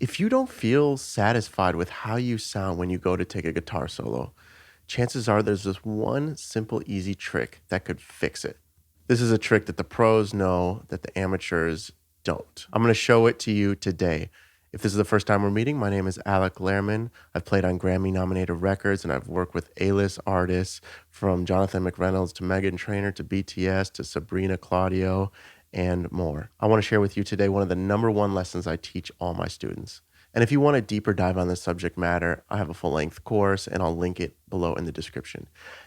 If you don't feel satisfied with how you sound when you go to take a guitar solo, chances are there's this one simple, easy trick that could fix it. This is a trick that the pros know that the amateurs don't. I'm going to show it to you today. If this is the first time we're meeting, my name is Alec Lehrman. I've played on Grammy-nominated records, and I've worked with A-list artists from Jonathan McReynolds to Meghan Trainor to BTS to Sabrina Claudio and more. I want to share with you today one of the number one lessons I teach all my students. And if you want a deeper dive on this subject matter, I have a full-length course, and I'll link it below in the description.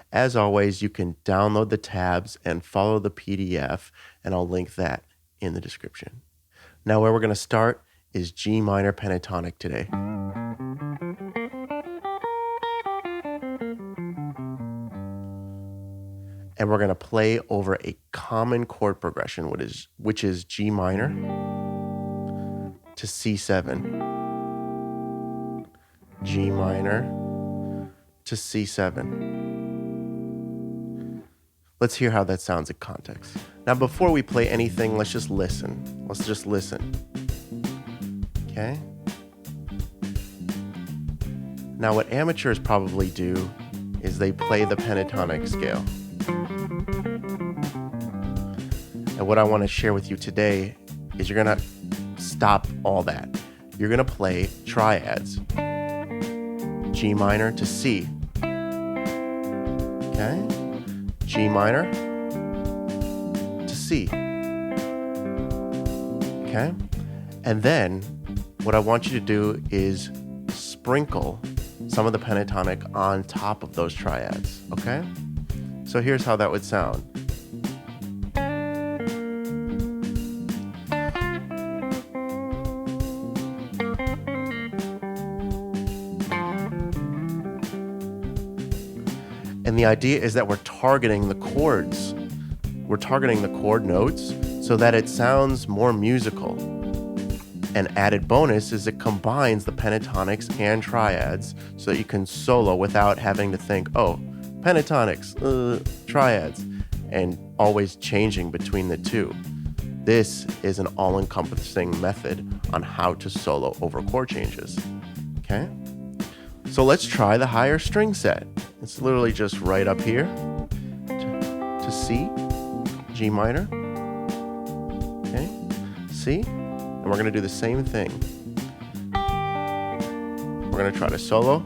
As always, you can download the tabs and follow the PDF, and I'll link that in the description. Now, where we're going to start is G minor pentatonic today. And we're going to play over a common chord progression, which is G minor to C7. G minor to C7. Let's hear how that sounds in context. Now, before we play anything, let's just listen. Let's just listen. Okay? Now, what amateurs probably do is they play the pentatonic scale. And what I want to share with you today is you're going to stop all that. You're going to play triads. G minor to C. Okay? G minor to C. Okay? And then what I want you to do is sprinkle some of the pentatonic on top of those triads. Okay? So here's how that would sound. And the idea is that we're targeting the chords. We're targeting the chord notes so that it sounds more musical. An added bonus is it combines the pentatonics and triads so that you can solo without having to think, oh, pentatonics, triads, and always changing between the two. This is an all-encompassing method on how to solo over chord changes. Okay? So let's try the higher string set. It's literally just right up here to C, G minor, okay, C, and we're going to do the same thing. We're going to try to solo.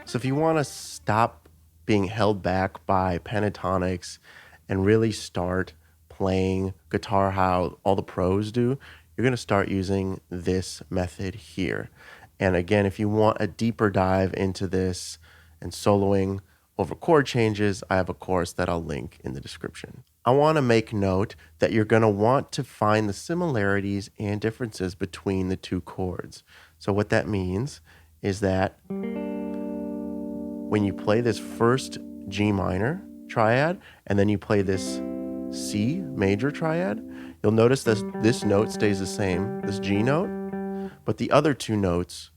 So if you want to stop being held back by pentatonics and really start playing guitar how all the pros do, you're going to start using this method here. And again, if you want a deeper dive into this and soloing over chord changes, I have a course that I'll link in the description. I want to make note that you're going to want to find the similarities and differences between the two chords. So what that means is that when you play this first G minor triad and then you play this C major triad, you'll notice that this note stays the same, this G note, but the other two notes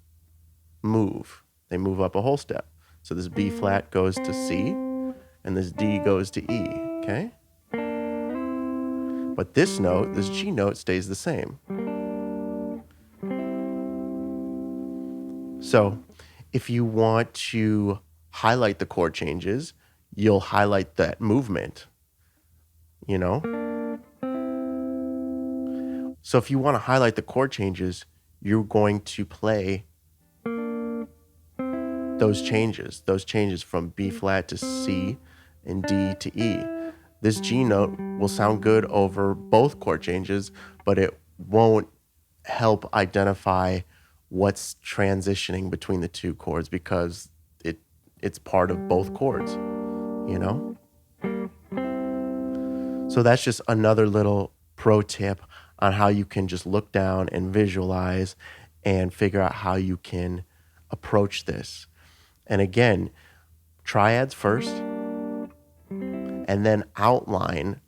move. They move up a whole step. So this B flat goes to C and this D goes to E, okay? But this note, this G note, stays the same. So if you want to highlight the chord changes, you'll highlight that movement, you know? So if you want to highlight the chord changes, you're going to play those changes from B flat to C and D to E. This G note will sound good over both chord changes, but it won't help identify what's transitioning between the two chords because it's part of both chords, you know? So that's just another little pro tip on how you can just look down and visualize and figure out how you can approach this. And again, triads first, and then outline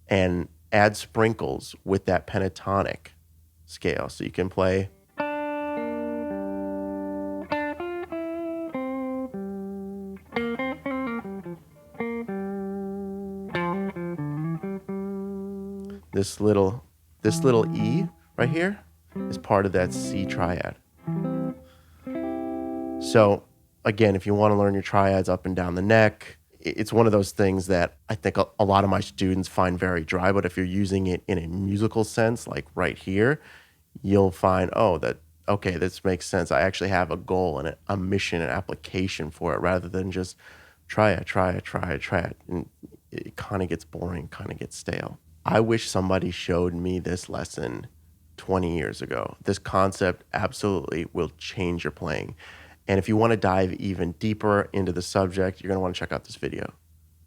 and add sprinkles with that pentatonic scale. So you can play this little E right here is part of that C triad. So again, if you want to learn your triads up and down the neck, it's one of those things that I think a lot of my students find very dry, but if you're using it in a musical sense, like right here, you'll find, okay, this makes sense. I actually have a goal and a mission and application for it rather than just try it. And it kind of gets boring, kind of gets stale. I wish somebody showed me this lesson 20 years ago. This concept absolutely will change your playing. And if you want to dive even deeper into the subject, you're going to want to check out this video.